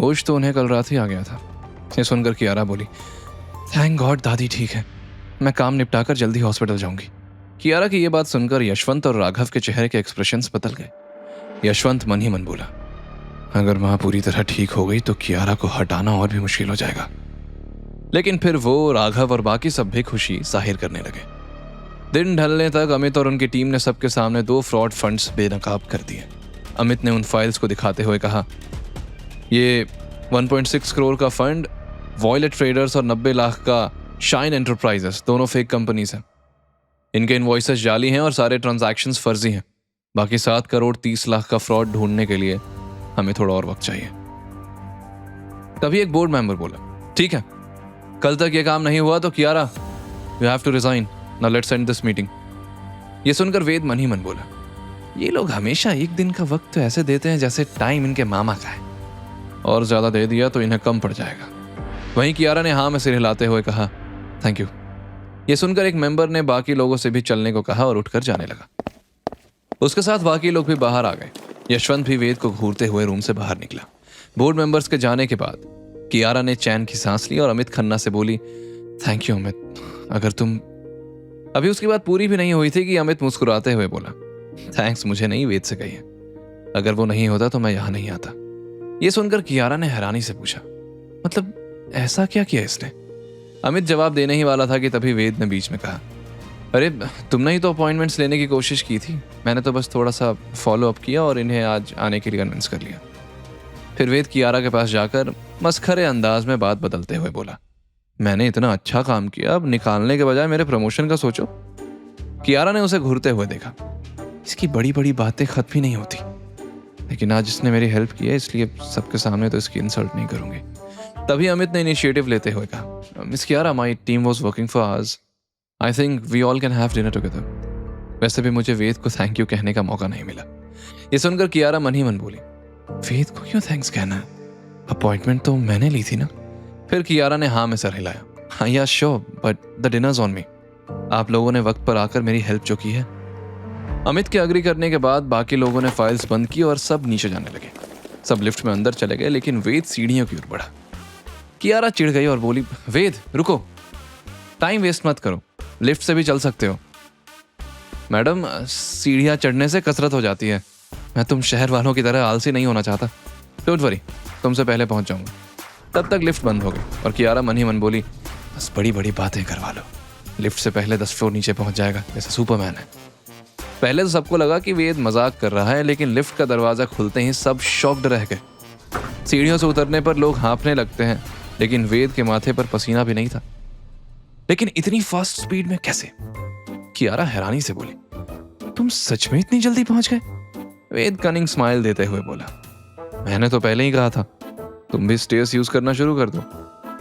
होश तो उन्हें कल रात ही आ गया था। ये सुनकर कियारा बोली, थैंक गॉड दादी ठीक है, मैं काम निपटाकर जल्दी हॉस्पिटल जाऊंगी। कियारा की ये बात सुनकर यशवंत और राघव के चेहरे के एक्सप्रेशंस बदल गए। यशवंत मन ही मन बोला, अगर माँ पूरी तरह ठीक हो गई तो कियारा को हटाना और भी मुश्किल हो जाएगा। लेकिन फिर वो, राघव और बाकी सब भी खुशी जाहिर करने लगे। दिन ढलने तक अमित और उनकी टीम ने सबके सामने 2 फ्रॉड फंड्स बेनकाब कर दिए। अमित ने उन फाइल्स को दिखाते हुए कहा, ये 1.6 करोड़ का फंड वॉयलेट ट्रेडर्स और 90 लाख का शाइन एंटरप्राइजेस, दोनों फेक कंपनीज हैं। इनके इनवॉइसेस जाली हैं और सारे ट्रांजैक्शंस फर्जी हैं। बाकी 7 करोड़ 30 लाख का फ्रॉड ढूंढने के लिए हमें थोड़ा और वक्त चाहिए। तभी एक बोर्ड मेंबर बोला, ठीक है, कल तक ये काम नहीं हुआ तो Kiara you have to resign, now let's end this meeting. ये सुनकर वेद मन ही मन बोला, ये लोग हमेशा एक दिन का वक्त तो ऐसे देते हैं जैसे टाइम इनके मामा का है, और ज्यादा दे दिया तो इन्हें कम पड़ जाएगा। वहीं कियारा ने हाँ में सिर हिलाते हुए कहा, थैंक यू। ये सुनकर एक मेंबर ने बाकी लोगों से भी चलने को कहा और उठकर जाने लगा। उसके साथ बाकी लोग भी बाहर आ गए। यशवंत भी वेद को घूरते हुए रूम से बाहर निकला। बोर्ड मेंबर्स के जाने के बाद कियारा ने चैन की सांस ली और अमित खन्ना से बोली, थैंक यू अमित, अगर तुम। अभी उसकी बात पूरी भी नहीं हुई थी कि अमित मुस्कुराते हुए बोला, थैंक्स मुझे नहीं, वेद से कहिए, अगर वो नहीं होता तो मैं यहां नहीं आता। ये सुनकर कियारा ने हैरानी से पूछा, मतलब ऐसा क्या किया इसने? अमित जवाब देने ही वाला था कि तभी वेद ने बीच में कहा, अरे तुमने ही तो अपॉइंटमेंट्स लेने की कोशिश की थी, मैंने तो बस थोड़ा सा फॉलो अप किया और इन्हें आज आने के लिए कन्विंस कर लिया। फिर वेद कियारा के पास जाकर मस्खरे अंदाज में बात बदलते हुए बोला, मैंने इतना अच्छा काम किया, अब निकालने के बजाय मेरे प्रमोशन का सोचो। कियारा ने उसे घूरते हुए देखा, इसकी बड़ी बड़ी बातें खत्म ही नहीं होती, लेकिन आज इसने मेरी हेल्प की है, इसलिए सबके सामने तो इसकी इंसल्ट नहीं करूंगी। तभी अमित ने इनिशिएटिव लेते हुए कहा, miss Kiara, my team was working for hours, I think we all can have dinner together. वैसे भी मुझे वेद को थैंक यू कहने का मौका नहीं मिला। ये सुनकर कियारा मन ही मन बोली, वेद को क्यों थैंक्स कहना है, अपॉइंटमेंट तो मैंने ली थी ना। फिर कियारा ने हाँ में सर हिलाया, हाँ या sure, but the dinners on me. आप लोगों ने वक्त पर आकर मेरी हेल्प जो की है। अमित के अग्री करने के बाद बाकी लोगों ने फाइल्स बंद की और सब नीचे जाने लगे। सब लिफ्ट में अंदर चले गए, लेकिन वेद सीढ़ियों की ओर बढ़ा। कियारा चिढ़ गई और बोली, वेद रुको, टाइम वेस्ट मत करो, लिफ्ट से भी चल सकते हो। मैडम, सीढ़ियां चढ़ने से कसरत हो जाती है, मैं तुम शहर वालों की तरह आलसी नहीं होना चाहता। डोंट वरी, तुमसे पहले पहुंच जाऊंगा। तब तक लिफ्ट बंद हो गई और कियारा मन ही मन बोली, बस बड़ी बड़ी बातें करवा लो, लिफ्ट से पहले 10 फ्लोर नीचे पहुंच जाएगा जैसे सुपरमैन है। पहले तो सबको लगा कि वेद मजाक कर रहा है, लेकिन लिफ्ट का दरवाजा खुलते ही सब शॉक्ड रह गए। सीढ़ियों से उतरने पर लोग हाँफने लगते हैं, लेकिन वेद के माथे पर पसीना भी नहीं था। लेकिन इतनी फास्ट स्पीड में कैसे? कियारा हैरानी से बोली, तुम सच में इतनी जल्दी पहुंच गए? वेद कनिंग स्माइल देते हुए बोला, मैंने तो पहले ही कहा था, तुम भी स्टेयर्स यूज करना शुरू कर दो।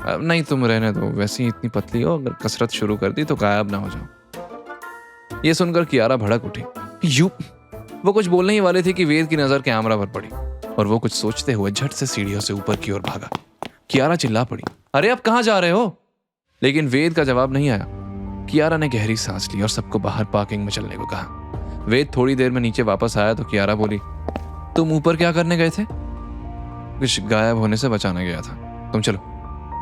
अब नहीं, तुम रहने दो, वैसे ही इतनी पतली हो, अगर कसरत शुरू कर दी तो गायब ना हो जाओ। ये सुनकर कियारा भड़क उठी। यू, वो कुछ बोलने ही वाले थे कि वेद की नजर कैमरा पर पड़ी और वो कुछ सोचते हुए झट से सीढ़ियों से ऊपर की ओर भागा। कियारा चिल्ला पड़ी, अरे अब कहां जा रहे हो? लेकिन वेद का जवाब नहीं आया। कियारा ने गहरी सांस ली और सबको बाहर पार्किंग में चलने को कहा। वेद थोड़ी देर में नीचे वापस आया तो कियारा बोली, तुम ऊपर क्या करने गए थे? कुछ गायब होने से बचाने गया था, तुम चलो,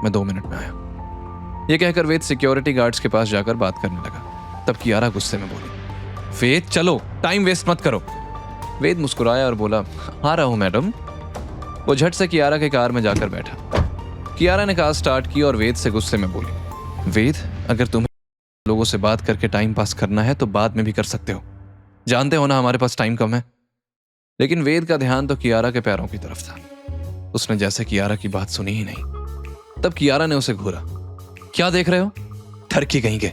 मैं 2 मिनट में आया। ये कहकर वेद सिक्योरिटी गार्ड्स के पास जाकर बात करने लगा। तब कियारा गुस्से में बोली, वेद चलो, टाइम वेस्ट मत करो। वेद मुस्कुराया और बोला, आ रहा हूं मैडम। वो झट से कियारा के कार में जाकर बैठा। कियारा ने कार स्टार्ट की और वेद से गुस्से में बोली, वेद, अगर तुम्हें लोगों से बात करके टाइम पास करना है तो बाद में भी कर सकते हो, जानते हो ना हमारे पास टाइम कम है। लेकिन वेद का ध्यान तो कियारा के पैरों की तरफ था। उसने जैसे कियारा की बात सुनी ही नहीं। तब कियारा ने उसे घूरा, क्या देख रहे हो, ठरकी कहीं के।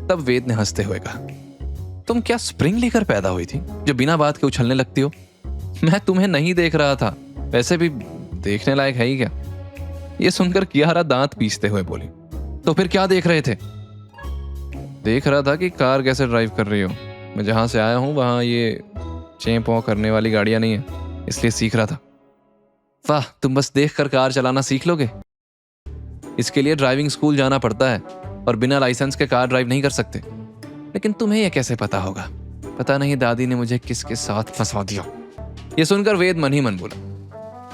तब वेद ने हंसते हुए कहा, तुम क्या स्प्रिंग लेकर पैदा हुई थी जो बिना बात के उछलने लगती हो? मैं तुम्हें नहीं देख रहा था, वैसे भी देखने लायक है ही क्या? ये सुनकर कियारा दांत पीसते हुए बोली, तो फिर क्या देख रहे थे? देख रहा था कि कार कैसे ड्राइव कर रही हो। मैं जहां से आया हूं वहां ये चें पौ करने वाली गाड़ियां नहीं है, इसलिए सीख रहा था। वाह, तुम बस देखकर कार चलाना सीख लोगे? इसके लिए ड्राइविंग स्कूल जाना पड़ता है और बिना लाइसेंस के कार ड्राइव नहीं कर सकते। लेकिन तुम्हें यह कैसे पता होगा? पता नहीं दादी ने मुझे किसके साथ फंसा दिया। यह सुनकर वेद मन ही मन बोला,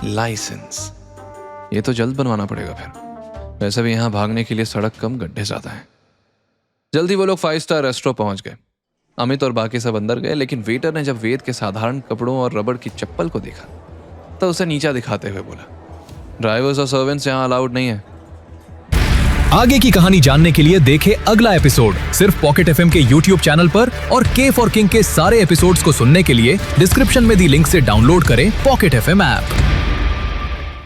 लाइसेंस, ये तो जल्द बनवाना पड़ेगा फिर। वैसे भी यहाँ भागने के लिए सड़क कम, गड्ढे ज्यादा हैं। जल्दी वो लोग 5 स्टार रेस्टोरेंट पहुंच गए। अमित और बाकी सब अंदर गए, लेकिन वेटर ने जब वेद के साधारण कपड़ों और रबड़ की चप्पल को देखा तो उसे नीचा दिखाते हुए बोला, ड्राइवर्स और सर्वेंट्स यहाँ अलाउड नहीं है। आगे की कहानी जानने के लिए देखें अगला एपिसोड सिर्फ पॉकेट एफएम के यूट्यूब चैनल पर, और के फॉर किंग के सारे एपिसोड्स को सुनने के लिए डिस्क्रिप्शन में दी लिंक से डाउनलोड करें पॉकेट एफएम ऐप।